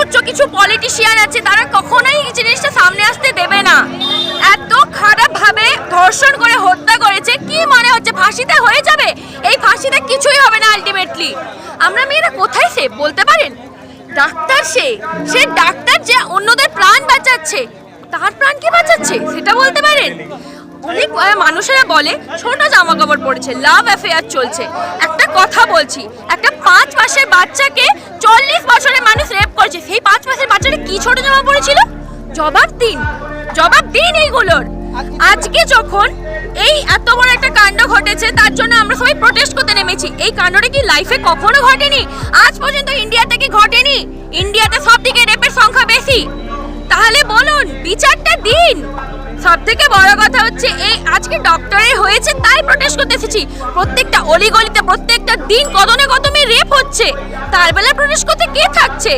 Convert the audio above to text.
অথচ কিছু পলিটিশিয়ান আছে তারা কখনোই এই জিনিসটা সামনে আসতে দেবে না। এত খারাপ ভাবে ধর্ষণ করে হত্যা করেছে, কি মনে হচ্ছে ফাঁসিতে হয়ে যাবে? এই ফাঁসিতে কিছুই হবে না আলটিমেটলি। আমরা মেয়েরা কোথায় সে বলতে পারেন? ডাক্তার সে ডাক্তার যে অন্যদের প্রাণ বাঁচাচ্ছে, তার প্রাণ কি বাঁচাচ্ছে সেটা বলতে পারেন? অনেক মানুষেরা বলে ছোট জামা কাপড় পরেছে, লাভ অ্যাফেয়ার চলছে। একটা কথা বলছি, একটা 5 মাসের বাচ্চাকে 40 বছরের মানুষ রেপ করেছে, সেই 5 মাসের বাচ্চাটা কি ছোট জামা পরেছিল? জবাব দিন এইগুলোর। আজকে যখন এই এত বড় একটা কাণ্ড ঘটেছে, তার জন্য আমরা সবাই প্রোটেস্ট করতে নেমেছি। এই কাণ্ডটা কি লাইফে কখনো ঘটেনি? আজ পর্যন্ত ইন্ডিয়াতে কি ঘটেনি? ইন্ডিয়াতে সব থেকে রেপের সংখ্যা বেশি। তাহলে বলুন, বিচারটা দিন। সব থেকে বড় কথা হচ্ছে এই আজকে ডক্টরের হয়েছে তাই প্রোটেস্ট করতে এসেছি। প্রত্যেকটা অলিগলিতে প্রত্যেকটা দিন কত না কত মেয়ে রেপ হচ্ছে, তার বেলা প্রোটেস্ট করতে কে থাকছে?